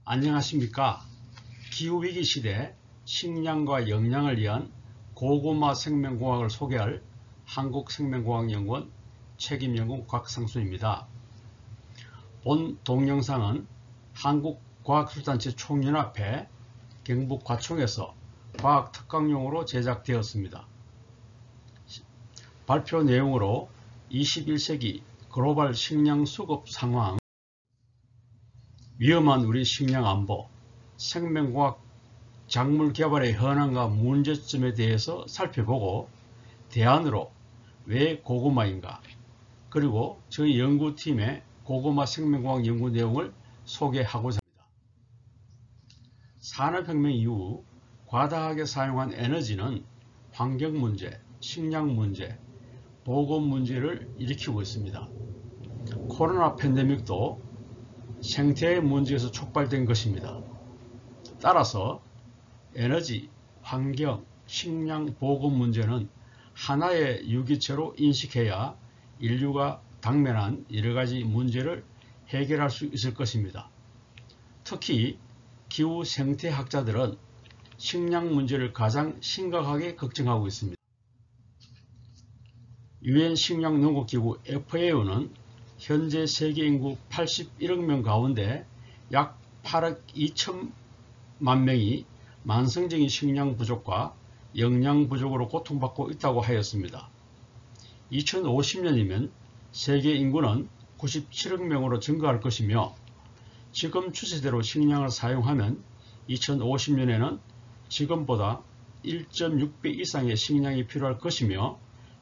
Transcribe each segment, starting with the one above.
안녕하십니까. 기후위기 시대 식량과 영양을 위한 고구마 생명공학을 소개할 한국생명공학연구원 책임연구원 곽상수입니다. 본 동영상은 한국과학술단체 총연합회 경북과총에서 과학특강용으로 제작되었습니다. 발표 내용으로 21세기 글로벌 식량 수급 상황, 위험한 우리 식량 안보, 생명공학 작물 개발의 현황과 문제점에 대해서 살펴보고 대안으로 왜 고구마인가, 그리고 저희 연구팀의 고구마 생명공학 연구 내용을 소개하고자 합니다. 산업혁명 이후 과다하게 사용한 에너지는 환경 문제, 식량 문제, 보건 문제를 일으키고 있습니다. 코로나 팬데믹도 생태의 문제에서 촉발된 것입니다. 따라서 에너지, 환경, 식량, 보건 문제는 하나의 유기체로 인식해야 인류가 당면한 여러가지 문제를 해결할 수 있을 것입니다. 특히 기후 생태학자들은 식량 문제를 가장 심각하게 걱정하고 있습니다. 유엔 식량농업기구 FAO는 현재 세계 인구 81억 명 가운데 약 8억 2천만 명이 만성적인 식량 부족과 영양 부족으로 고통받고 있다고 하였습니다. 2050년이면 세계 인구는 97억 명으로 증가할 것이며, 지금 추세대로 식량을 사용하면 2050년에는 지금보다 1.6배 이상의 식량이 필요할 것이며,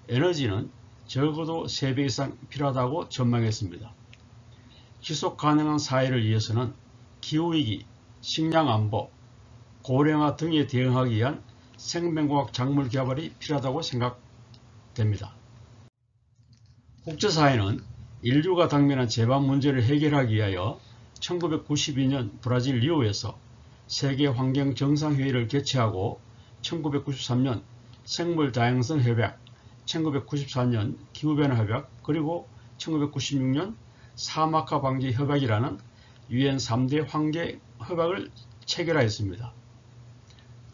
에너지는 적어도 3배 이상 필요하다고 전망했습니다. 지속 가능한 사회를 위해서는 기후위기, 식량안보, 고령화 등에 대응하기 위한 생명공학 작물 개발이 필요하다고 생각됩니다. 국제사회는 인류가 당면한 제반 문제를 해결하기 위하여 1992년 브라질 리오에서 세계환경정상회의를 개최하고 1993년 생물다양성 협약, 1994년 기후변화 협약, 그리고 1996년 사막화 방지 협약이라는 유엔 3대 환경 협약을 체결하였습니다.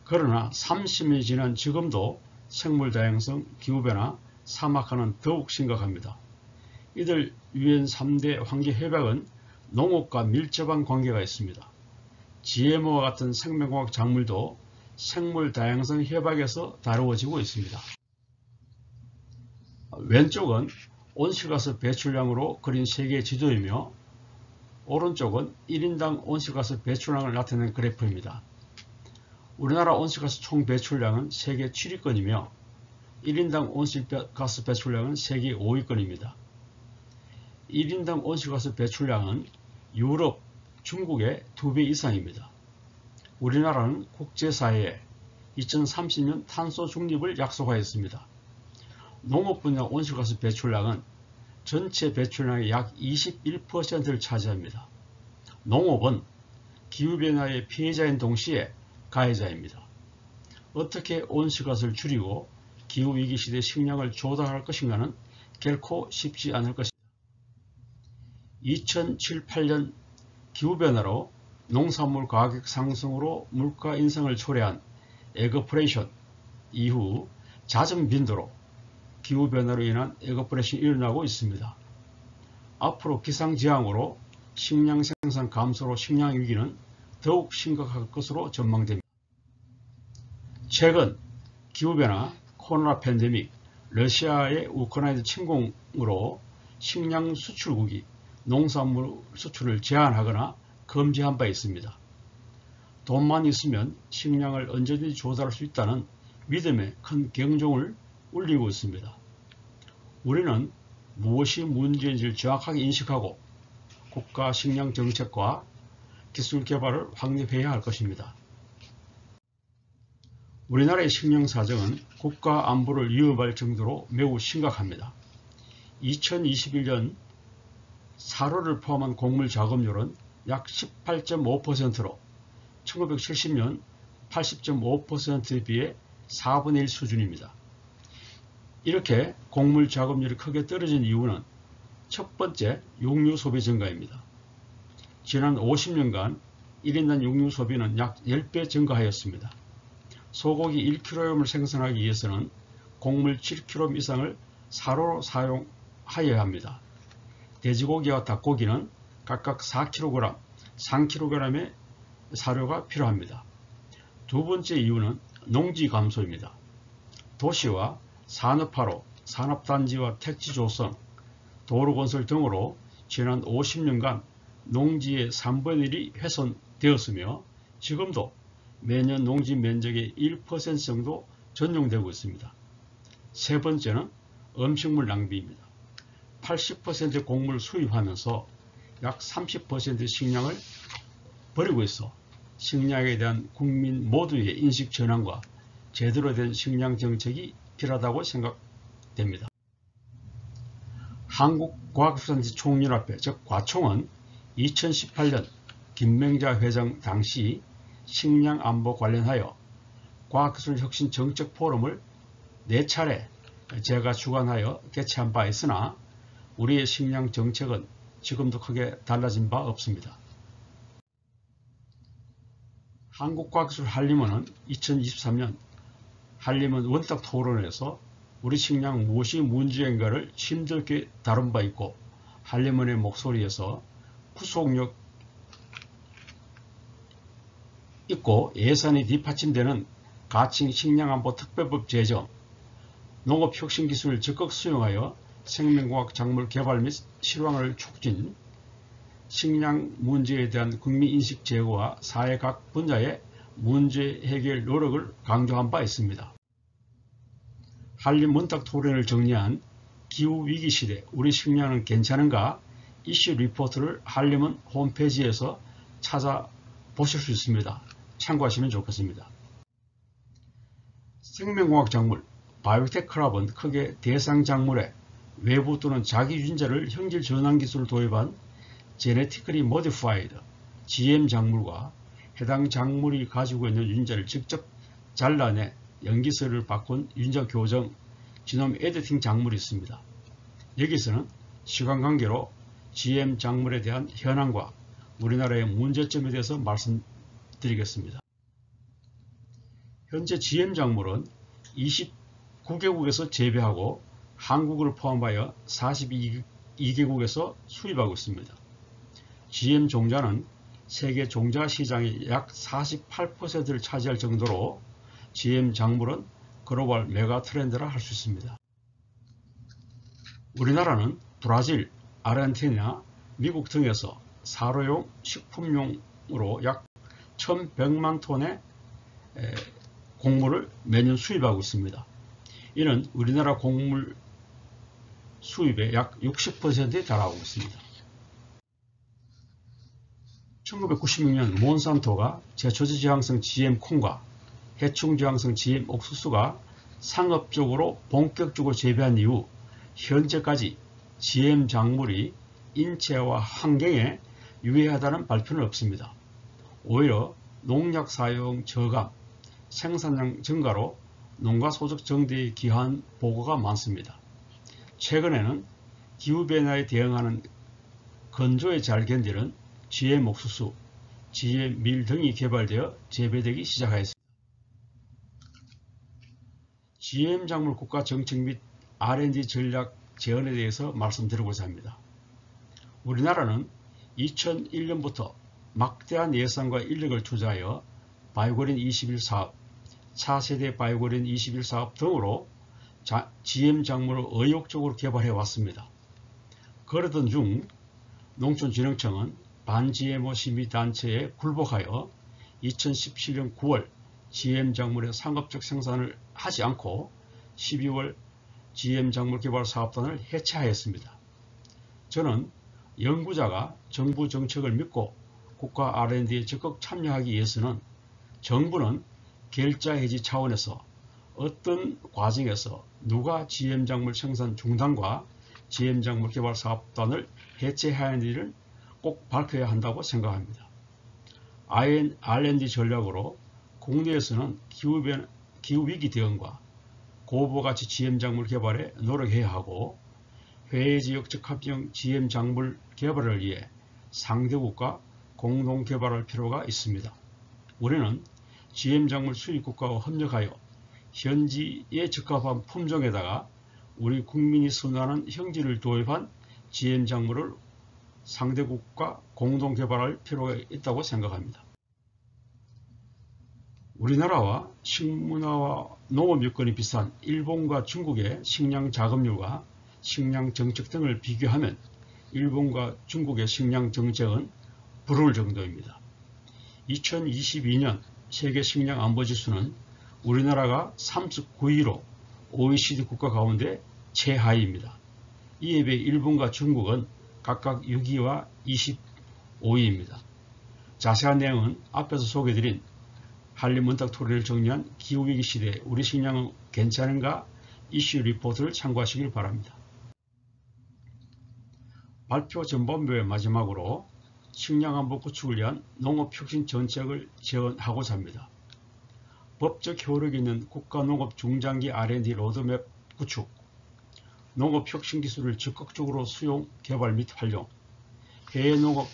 그러나 30년이 지난 지금도 생물다양성, 기후변화, 사막화는 더욱 심각합니다. 이들 유엔 3대 환경 협약은 농업과 밀접한 관계가 있습니다. GMO와 같은 생명공학 작물도 생물다양성 협약에서 다루어지고 있습니다. 왼쪽은 온실가스 배출량으로 그린 세계 지도이며, 오른쪽은 1인당 온실가스 배출량을 나타낸 그래프입니다. 우리나라 온실가스 총 배출량은 세계 7위권이며 1인당 온실가스 배출량은 세계 5위권입니다. 1인당 온실가스 배출량은 유럽, 중국의 2배 이상입니다. 우리나라는 국제사회에 2030년 탄소 중립을 약속하였습니다. 농업 분야 온실가스 배출량은 전체 배출량의 약 21%를 차지합니다. 농업은 기후변화의 피해자인 동시에 가해자입니다. 어떻게 온실가스를 줄이고 기후위기 시대 식량을 조달할 것인가는 결코 쉽지 않을 것입니다. 2007-8년 기후변화로 농산물 가격 상승으로 물가 인상을 초래한 에그플레이션 이후 잦은 빈도로 기후변화로 인한 에그플레이션이 일어나고 있습니다. 앞으로 기상지향으로 식량 생산 감소로 식량 위기는 더욱 심각할 것으로 전망됩니다. 최근 기후변화, 코로나 팬데믹, 러시아의 우크라이나 침공으로 식량 수출국이 농산물 수출을 제한하거나 금지한 바 있습니다. 돈만 있으면 식량을 언제든지 조달할 수 있다는 믿음의 큰 경종을 울리고 있습니다. 우리는 무엇이 문제인지를 정확하게 인식하고 국가 식량 정책과 기술 개발을 확립해야 할 것입니다. 우리나라의 식량 사정은 국가 안보를 위협할 정도로 매우 심각합니다. 2021년 사료를 포함한 곡물 작업률은 약 18.5%로 1970년 80.5%에 비해 4분의 1 수준입니다. 이렇게 곡물 작업률이 크게 떨어진 이유는 첫 번째, 육류 소비 증가입니다. 지난 50년간 1인당 육류 소비는 약 10배 증가하였습니다. 소고기 1kg을 생산하기 위해서는 곡물 7kg 이상을 사료로 사용하여야 합니다. 돼지고기와 닭고기는 각각 4kg, 3kg의 사료가 필요합니다. 두 번째 이유는 농지 감소입니다. 도시와 산업화로 산업단지와 택지 조성, 도로 건설 등으로 지난 50년간 농지의 3분의 1이 훼손되었으며 지금도 매년 농지 면적의 1% 정도 전용되고 있습니다. 세 번째는 음식물 낭비입니다. 80% 곡물 수입하면서 약 30% 식량을 버리고 있어 식량에 대한 국민 모두의 인식 전환과 제대로 된 식량 정책이 필요하다고 생각됩니다. 한국과학수산지 총연합회 즉 과총은 2018년 김명자 회장 당시 식량 안보 관련하여 과학기술 혁신 정책 포럼을 4차례 제가 주관하여 개최한 바 있으나 우리의 식량 정책은 지금도 크게 달라진 바 없습니다. 한국과학기술 한림원은 2023년 한림원 원탁 토론에서 우리 식량 무엇이 문제인가를 힘들게 다룬 바 있고 한림원의 목소리에서 구속력 있고 예산이 뒷받침되는 가칭 식량안보 특별법 제정, 농업혁신기술을 적극 수용하여 생명과학 작물 개발 및 실황을 촉진, 식량 문제에 대한 국민인식 제고와 사회 각 분야의 문제 해결 노력을 강조한 바 있습니다. 한림 원탁 토론을 정리한 기후위기 시대 우리 식량은 괜찮은가 이슈 리포트를 한림원 홈페이지에서 찾아보실 수 있습니다. 참고하시면 좋겠습니다. 생명공학 작물, 바이오테크랍은 크게 대상 작물에 외부 또는 자기 유전자를 형질 전환 기술을 도입한 Genetically Modified GM 작물과 해당 작물이 가지고 있는 유전자를 직접 잘라내 염기설을 바꾼 유전자 교정, 지놈 에디팅 작물이 있습니다. 여기서는 시간관계로 GM 작물에 대한 현황과 우리나라의 문제점에 대해서 말씀드리겠습니다. 현재 GM 작물은 29개국에서 재배하고 한국을 포함하여 42개국에서 수입하고 있습니다. GM 종자는 세계 종자 시장의 약 48%를 차지할 정도로 GM 작물은 글로벌 메가 트렌드라 할 수 있습니다. 우리나라는 브라질, 아르헨티나, 미국 등에서 사료용 식품용으로 약 1100만 톤의 곡물을 매년 수입하고 있습니다. 이는 우리나라 곡물 수입의 약 60%에 달하고 있습니다. 1996년 몬산토가 제초지지향성 GM 콩과 해충지향성 GM 옥수수가 상업적으로 본격적으로 재배한 이후 현재까지 GM 작물이 인체와 환경에 유해하다는 발표는 없습니다. 오히려 농약 사용 저감, 생산량 증가로 농가 소득 증대에 기여한 보고가 많습니다. 최근에는 기후변화에 대응하는 건조에 잘 견디는 GM 옥수수, GM 밀 등이 개발되어 재배되기 시작하였습니다. GM 작물 국가 정책 및 R&D 전략 제언에 대해서 말씀드리고자 합니다. 우리나라는 2001년부터 막대한 예산과 인력을 투자하여 바이오그린 21 사업, 차세대 바이오그린 21 사업 등으로 GM 작물을 의욕적으로 개발해 왔습니다. 그러던 중 농촌진흥청은 반GMO 시민단체에 굴복하여 2017년 9월 GM 작물의 상업적 생산을 하지 않고 12월 GM 작물 개발 사업단을 해체하였습니다. 저는 연구자가 정부 정책을 믿고 국가 R&D에 적극 참여하기 위해서는 정부는 결자 해지 차원에서 어떤 과정에서 누가 GM 작물 생산 중단과 GM 작물 개발 사업단을 해체해야 하는지를 꼭 밝혀야 한다고 생각합니다. R&D 전략으로 국내에서는 기후위기 대응과 고부가치 GM 작물 개발에 노력해야 하고 해외지역 적합형 GM 작물 개발을 위해 상대국과 공동 개발할 필요가 있습니다. 우리는 GM작물 수입국가와 협력하여 현지에 적합한 품종에다가 우리 국민이 선호하는 형질을 도입한 GM작물을 상대국과 공동 개발할 필요가 있다고 생각합니다. 우리나라와 식문화와 농업 여건이 비슷한 일본과 중국의 식량 자급률과 식량 정책 등을 비교하면 일본과 중국의 식량 정책은 부러울 정도입니다. 2022년 세계 식량 안보 지수는 우리나라가 39위로 OECD 국가 가운데 최하위입니다. 이에 비해 일본과 중국은 각각 6위와 25위입니다. 자세한 내용은 앞에서 소개해드린 한림문탁 토론을 정리한 기후위기 시대에 우리 식량은 괜찮은가 이슈 리포트를 참고하시길 바랍니다. 발표 전반부의 마지막으로 식량안보 구축을 위한 농업혁신 정책을 제언하고자 합니다. 법적 효력이 있는 국가농업 중장기 R&D 로드맵 구축, 농업혁신 기술을 적극적으로 수용, 개발 및 활용, 해외 농업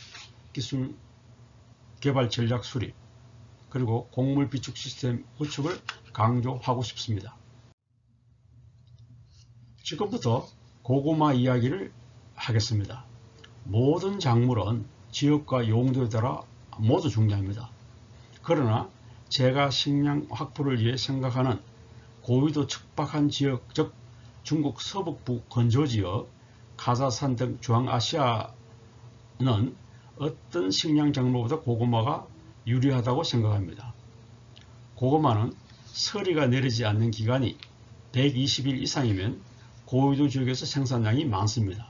기술 개발 전략 수립, 그리고 곡물 비축 시스템 구축을 강조하고 싶습니다. 지금부터 고구마 이야기를 하겠습니다. 모든 작물은 지역과 용도에 따라 모두 중요합니다. 그러나 제가 식량 확보를 위해 생각하는 고위도 척박한 지역, 즉 중국 서북부 건조지역, 카자흐스탄 등 중앙아시아는 어떤 식량 작물보다 고구마가 유리하다고 생각합니다. 고구마는 서리가 내리지 않는 기간이 120일 이상이면 고위도 지역에서 생산량이 많습니다.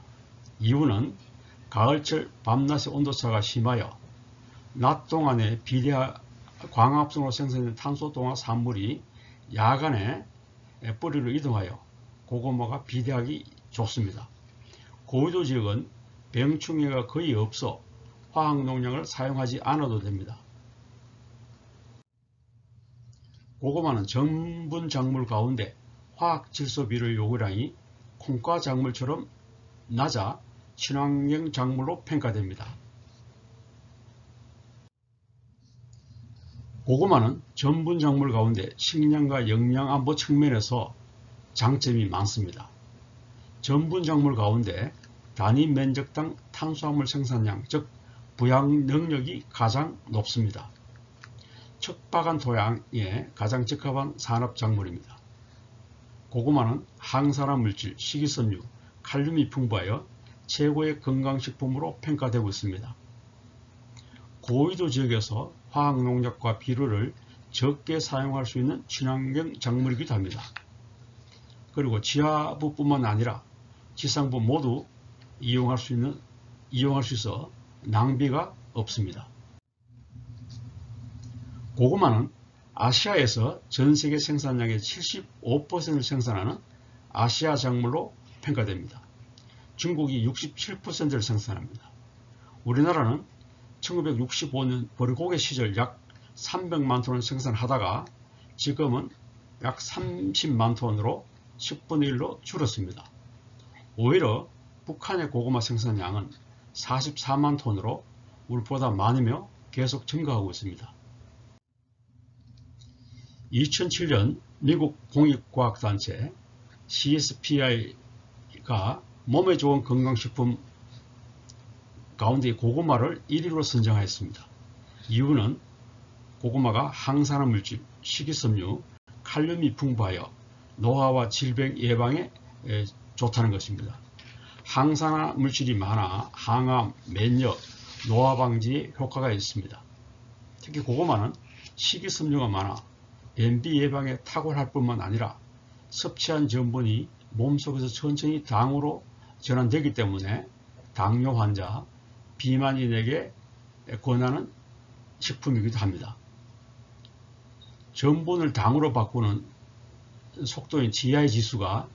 이유는 가을철 밤낮의 온도차가 심하여 낮 동안에 광합성으로 생성된 탄소동화 산물이 야간에 뿌리로 이동하여 고구마가 비대하기 좋습니다. 고위도 지역은 병충해가 거의 없어 화학농약을 사용하지 않아도 됩니다. 고구마는 전분 작물 가운데 화학 질소 비율 요구량이 콩과 작물처럼 낮아 친환경 작물로 평가됩니다. 고구마는 전분 작물 가운데 식량과 영양 안보 측면에서 장점이 많습니다. 전분 작물 가운데 단위 면적당 탄수화물 생산량, 즉 부양 능력이 가장 높습니다. 척박한 토양에 가장 적합한 산업 작물입니다. 고구마는 항산화 물질, 식이섬유, 칼륨이 풍부하여 최고의 건강식품으로 평가되고 있습니다. 고위도 지역에서 화학농약과 비료를 적게 사용할 수 있는 친환경 작물이기도 합니다. 그리고 지하부뿐만 아니라 지상부 모두 이용할 수 있어 낭비가 없습니다. 고구마는 아시아에서 전세계 생산량의 75%를 생산하는 아시아 작물로 평가됩니다. 중국이 67%를 생산합니다. 우리나라는 1965년 보리고개 시절 약 300만 톤을 생산하다가 지금은 약 30만 톤으로 10분의 1로 줄었습니다. 오히려 북한의 고구마 생산량은 44만 톤으로 우리보다 많으며 계속 증가하고 있습니다. 2007년 미국 공익과학단체 CSPI가 몸에 좋은 건강식품 가운데 고구마를 1위로 선정하였습니다. 이유는 고구마가 항산화 물질, 식이섬유, 칼륨이 풍부하여 노화와 질병 예방에 좋다는 것입니다. 항산화 물질이 많아 항암, 면역, 노화 방지에 효과가 있습니다. 특히 고구마는 식이섬유가 많아 변비 예방에 탁월할 뿐만 아니라 섭취한 전분이 몸속에서 천천히 당으로 전환되기 때문에 당뇨 환자, 비만인에게 권하는 식품이기도 합니다. 전분을 당으로 바꾸는 속도인 GI 지수가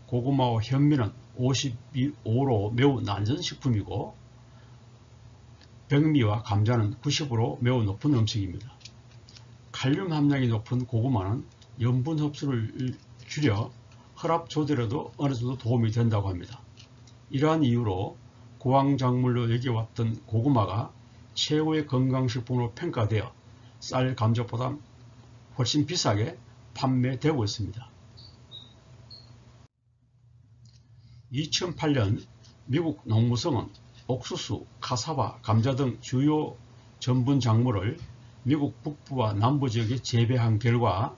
고구마와 현미는 55로 매우 낮은 식품이고 백미와 감자는 90으로 매우 높은 음식입니다. 칼륨 함량이 높은 고구마는 염분 흡수를 줄여 혈압 조절에도 어느 정도 도움이 된다고 합니다. 이러한 이유로 고황작물로 여겨왔던 고구마가 최고의 건강식품으로 평가되어 쌀, 감자보다 훨씬 비싸게 판매되고 있습니다. 2008년 미국 농무성은 옥수수, 카사바, 감자 등 주요 전분 작물을 미국 북부와 남부 지역에 재배한 결과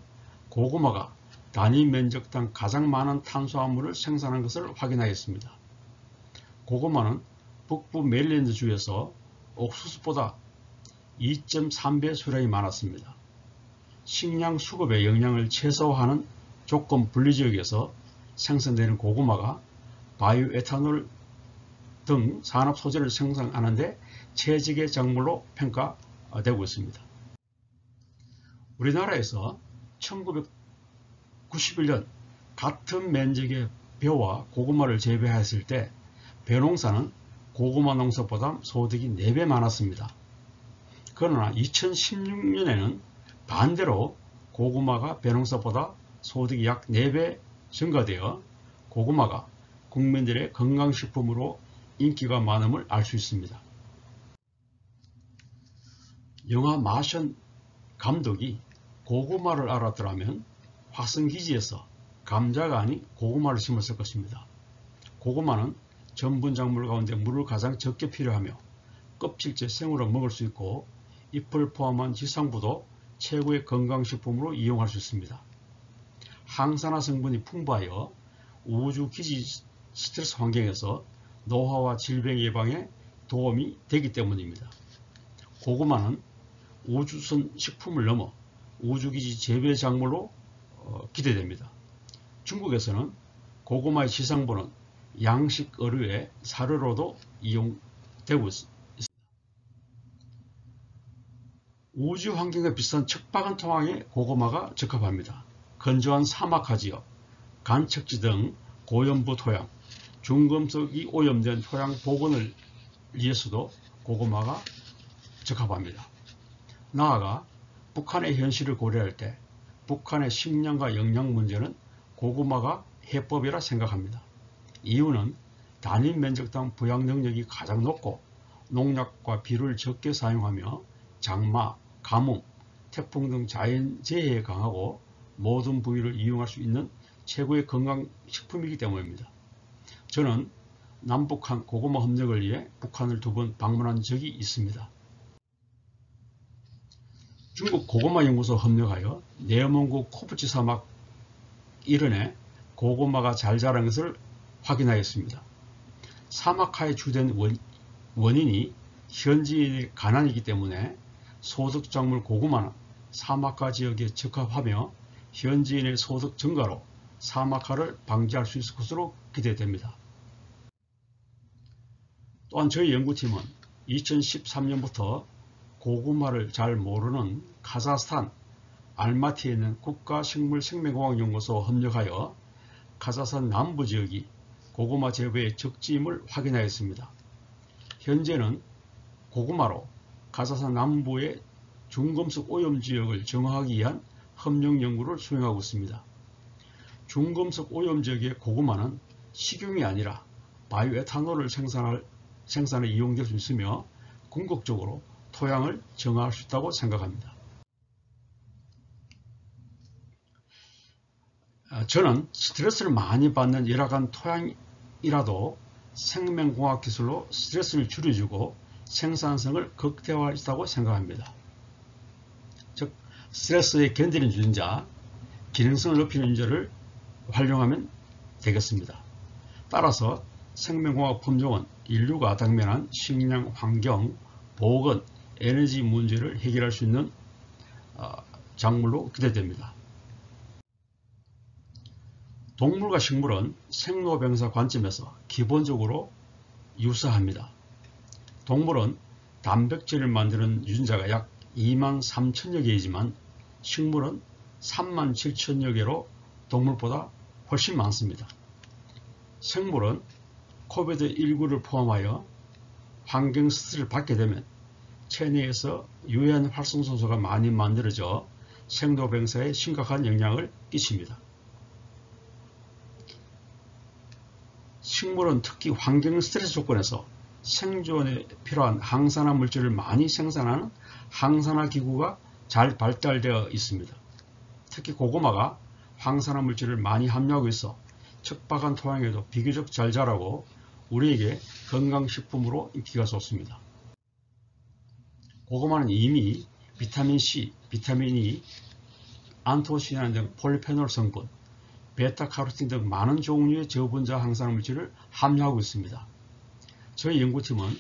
고구마가 단위 면적당 가장 많은 탄수화물을 생산한 것을 확인하였습니다. 고구마는 북부 메릴랜드 주에서 옥수수보다 2.3배 수량이 많았습니다. 식량 수급의 영향을 최소화하는 조건 분리 지역에서 생산되는 고구마가 바이오에탄올 등 산업 소재를 생산하는 데 최적의 작물로 평가되고 있습니다. 우리나라에서 1991년 같은 면적의 벼와 고구마를 재배했을 때 벼농사는 고구마 농사보다 소득이 4배 많았습니다. 그러나 2016년에는 반대로 고구마가 벼농사보다 소득이 약 4배 증가되어 고구마가 국민들의 건강식품으로 인기가 많음을 알 수 있습니다. 영화 마션 감독이 고구마를 알았더라면 화성기지에서 감자가 아닌 고구마를 심었을 것입니다. 고구마는 전분 작물 가운데 물을 가장 적게 필요하며 껍질째 생으로 먹을 수 있고 잎을 포함한 지상부도 최고의 건강식품으로 이용할 수 있습니다. 항산화 성분이 풍부하여 우주기지 스트레스 환경에서 노화와 질병 예방에 도움이 되기 때문입니다. 고구마는 우주선 식품을 넘어 우주기지 재배 작물로 기대됩니다. 중국에서는 고구마의 지상부는 양식 의류의 사료로도 이용되고 있습니다. 우주 환경과 비슷한 척박한 토양에 고구마가 적합합니다. 건조한 사막화 지역, 간척지 등 고염부 토양, 중금속이 오염된 토양 복원을 위해서도 고구마가 적합합니다. 나아가 북한의 현실을 고려할 때 북한의 식량과 영양 문제는 고구마가 해법이라 생각합니다. 이유는 단위 면적당 부양 능력이 가장 높고 농약과 비료를 적게 사용하며 장마, 가뭄, 태풍 등 자연재해에 강하고 모든 부위를 이용할 수 있는 최고의 건강식품이기 때문입니다. 저는 남북한 고구마 협력을 위해 북한을 2번 방문한 적이 있습니다. 중국 고구마 연구소 협력하여 내몽고 코프치 사막 일원에 고구마가 잘 자란 것을 확인하였습니다. 사막화의 주된 원인이 현지인의 가난이기 때문에 소득작물 고구마는 사막화 지역에 적합하며 현지인의 소득 증가로 사막화를 방지할 수 있을 것으로 기대됩니다. 또한 저희 연구팀은 2013년부터 고구마를 잘 모르는 카자흐스탄 알마티에 있는 국가식물생명공학연구소와 협력하여 카자흐스탄 남부 지역이 고구마 재배의 적지임을 확인하였습니다. 현재는 고구마로 카자흐스탄 남부의 중금속 오염 지역을 정화하기 위한 협력 연구를 수행하고 있습니다. 중금속 오염 지역의 고구마는 식용이 아니라 바이오에탄올을 생산에 이용될 수 있으며 궁극적으로 토양을 정화할 수 있다고 생각합니다. 저는 스트레스를 많이 받는 열악한 토양이라도 생명공학 기술로 스트레스를 줄여주고 생산성을 극대화할 수 있다고 생각합니다. 즉, 스트레스에 견디는 유전자, 기능성을 높이는 유전자를 활용하면 되겠습니다. 따라서 생명공학 품종은 인류가 당면한 식량, 환경, 보건, 에너지 문제를 해결할 수 있는 작물로 기대됩니다. 동물과 식물은 생로병사 관점에서 기본적으로 유사합니다. 동물은 단백질을 만드는 유전자가 약 23,000여 개이지만 식물은 37,000여 개로 동물보다 훨씬 많습니다. 생물은 코비드19를 포함하여 환경 스트레스를 받게 되면 체내에서 유해한 활성산소가 많이 만들어져 생로병사에 심각한 영향을 끼칩니다. 식물은 특히 환경 스트레스 조건에서 생존에 필요한 항산화 물질을 많이 생산하는 항산화 기구가 잘 발달되어 있습니다. 특히 고구마가 항산화 물질을 많이 함유하고 있어 척박한 토양에도 비교적 잘 자라고 우리에게 건강식품으로 인기가 좋습니다. 고구마는 이미 비타민C, 비타민 E, 안토시아닌 등 폴리페놀 성분, 베타카로틴 등 많은 종류의 저분자 항산화 물질을 함유하고 있습니다. 저희 연구팀은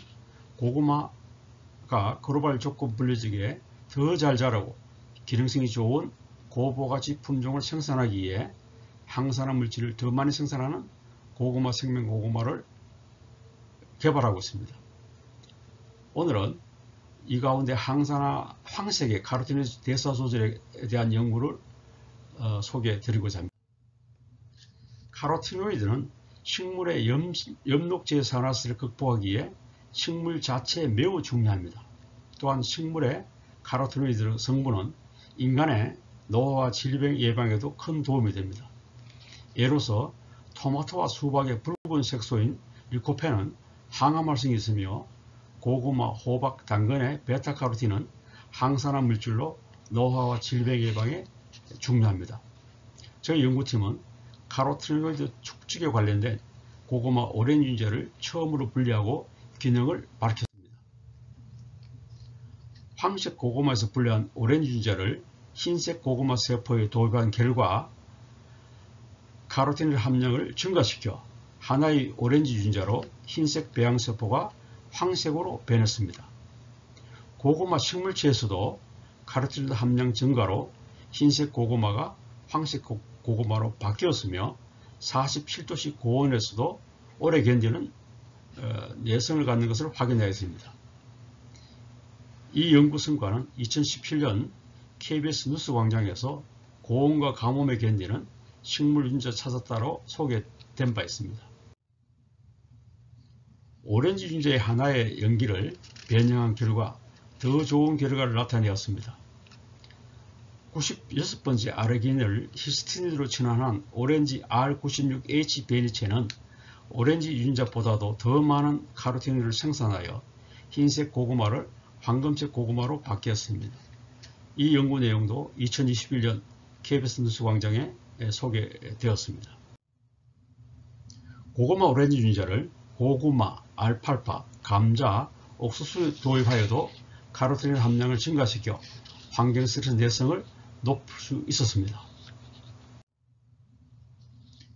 고구마가 글로벌 조건 분리지기에 더 잘 자라고 기능성이 좋은 고부가치 품종을 생산하기 위해 항산화 물질을 더 많이 생산하는 고구마 생명 고구마를 개발하고 있습니다. 오늘은 이 가운데 항산화 황색의 카로티노이드 대사 조절에 대한 연구를 소개해 드리고자 합니다. 카로티노이드는 식물의 엽록제 산화스를 극복하기 위해 식물 자체에 매우 중요합니다. 또한 식물의 카로티노이드 성분은 인간의 노화와 질병 예방에도 큰 도움이 됩니다. 예로서 토마토와 수박의 붉은 색소인 리코펜은 항암활성이 있으며 고구마, 호박, 당근의 베타카로틴은 항산화 물질로 노화와 질병 예방에 중요합니다. 저희 연구팀은 카로티노이드 축적에 관련된 고구마 오렌지 유전자를 처음으로 분리하고 기능을 밝혔습니다. 황색 고구마에서 분리한 오렌지 유전자를 흰색 고구마 세포에 도입한 결과 카로티노이드 함량을 증가시켜 하나의 오렌지 유전자로 흰색 배양세포가 황색으로 변했습니다. 고구마 식물체에서도 카로티노이드 함량 증가로 흰색 고구마가 황색 고구마로 바뀌었으며 47도씨 고온에서도 오래 견디는 내성을 갖는 것을 확인하였습니다. 이 연구 성과는 2017년 KBS 뉴스 광장에서 고온과 가뭄에 견디는 식물 유전자 찾았다로 소개된 바 있습니다. 오렌지 유전자의 하나의 연기를 변형한 결과 더 좋은 결과를 나타내었습니다. 96번째 아르기닌을 히스티딘으로 진환한 오렌지 R96H 변이체는 오렌지 유전자보다도 더 많은 카로티노이드를 생산하여 흰색 고구마를 황금색 고구마로 바뀌었습니다. 이 연구 내용도 2021년 KBS 뉴스광장에 소개되었습니다. 고구마 오렌지 유전자를 고구마, 알팔파, 감자, 옥수수에 도입하여도 카로티노이드 함량을 증가시켜 환경 스트레스 내성을 높일 수 있었습니다.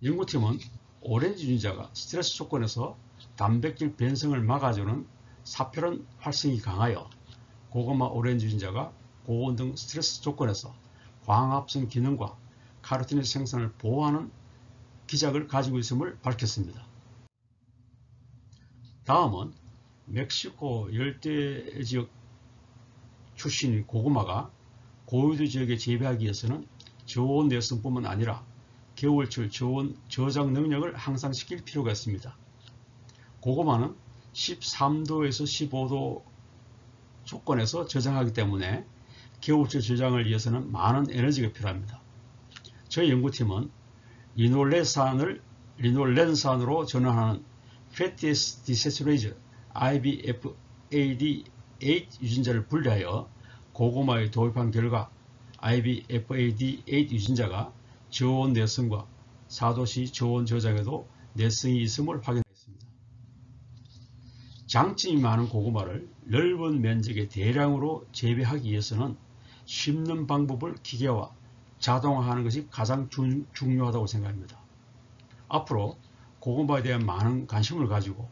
연구팀은 오렌지 유전자가 스트레스 조건에서 단백질 변성을 막아주는 사표론 활성이 강하여 고구마 오렌지 유전자가 고온 등 스트레스 조건에서 광합성 기능과 카로티노이드 생산을 보호하는 기작을 가지고 있음을 밝혔습니다. 다음은 멕시코 열대지역 출신인 고구마가 고유도 지역에 재배하기 위해서는 저온 내성뿐만 아니라 겨울철 저온 저장 능력을 향상시킬 필요가 있습니다. 고구마는 13도에서 15도 조건에서 저장하기 때문에 겨울철 저장을 위해서는 많은 에너지가 필요합니다. 저희 연구팀은 리놀렌산으로 전환하는 Fatty Desaturase IBFAD8 유전자를 분리하여 고구마에 도입한 결과 IBFAD8 유전자가 저온 내성과 4도씨 저온 저장에도 내성이 있음을 확인했습니다. 장점이 많은 고구마를 넓은 면적에 대량으로 재배하기 위해서는 심는 방법을 기계화, 자동화하는 것이 가장 중요하다고 생각합니다. 앞으로 고구마에 대한 많은 관심을 가지고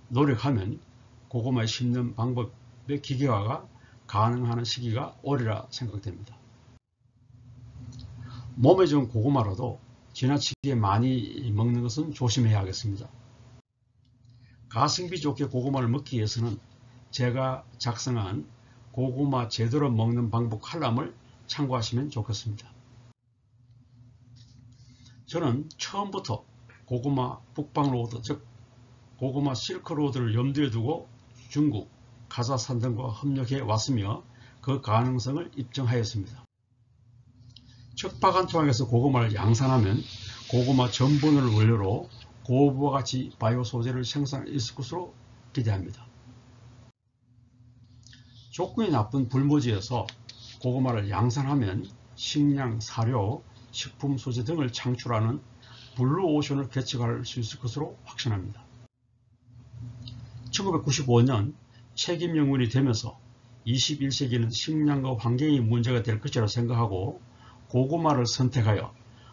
노력하면 고구마의 심는 방법의 기계화가 가능한 시기가 오리라 생각됩니다. 몸에 좋은 고구마라도 지나치게 많이 먹는 것은 조심해야 하겠습니다. 가성비 좋게 고구마를 먹기 위해서는 제가 작성한 고구마 제대로 먹는 방법 칼럼을 참고하시면 좋겠습니다. 저는 처음부터 고구마 북방로드, 즉 고구마 실크로드를 염두에 두고 중국, 카자흐스탄 등과 협력해 왔으며 그 가능성을 입증하였습니다. 척박한 토양에서 고구마를 양산하면 고구마 전분을 원료로 고부와 같이 바이오 소재를 생산할 수 있을 것으로 기대합니다. 조건이 나쁜 불모지에서 고구마를 양산하면 식량, 사료, 식품 소재 등을 창출하는 블루오션을 개척할 수 있을 것으로 확신합니다. 1995년 책임 연구원이 되면서 21세기는 식량과 환경이 문제가 될 것이라 생각하고 고구마를 선택하여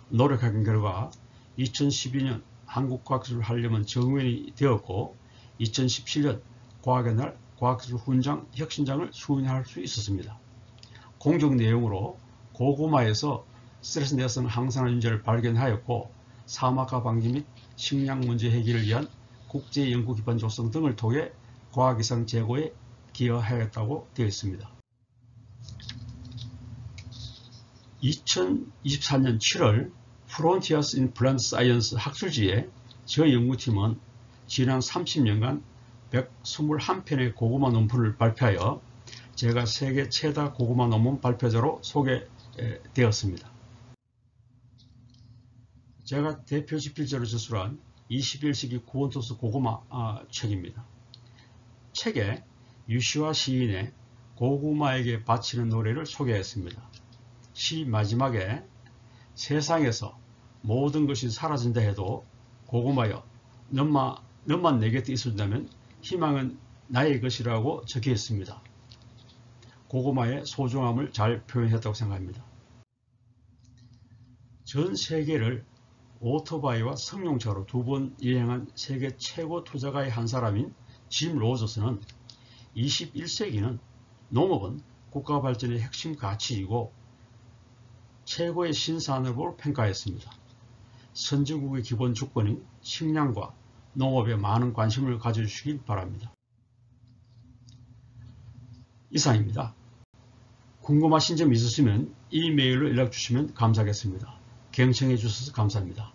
노력한 결과 2012년 한국과학기술 하려면 정원이 되었고 2017년 과학의 날 과학기술 훈장 혁신장을 수여할 수 있었습니다. 공적 내용으로 고구마에서 스트레스 내성 항산화 유전자를 발견하였고 사막화 방지 및 식량 문제 해결을 위한 국제 연구 기반 조성 등을 통해 과학이상 제고에 기여하였다고 되어 있습니다. 2024년 7월 Frontiers in Plant Science 학술지에 저희 연구팀은 지난 30년간 121편의 고구마 논문을 발표하여 제가 세계 최다 고구마 논문 발표자로 소개되었습니다. 제가 대표 집필자로 저술한 21세기 구원토스 고구마 책입니다. 책에 유시화 시인의 고구마에게 바치는 노래를 소개했습니다. 시 마지막에 세상에서 모든 것이 사라진다 해도 고구마여 너만 내 곁에 있어준다면 희망은 나의 것이라고 적혀 있습니다. 고구마의 소중함을 잘 표현했다고 생각합니다. 전 세계를 오토바이와 승용차로 2번 여행한 세계 최고 투자가의 한 사람인 짐 로저스는 21세기는 농업은 국가 발전의 핵심 가치이고 최고의 신산업으로 평가했습니다. 선진국의 기본 조건인 식량과 농업에 많은 관심을 가져주시길 바랍니다. 이상입니다. 궁금하신 점 있으시면 이메일로 연락 주시면 감사하겠습니다. 경청해 주셔서 감사합니다.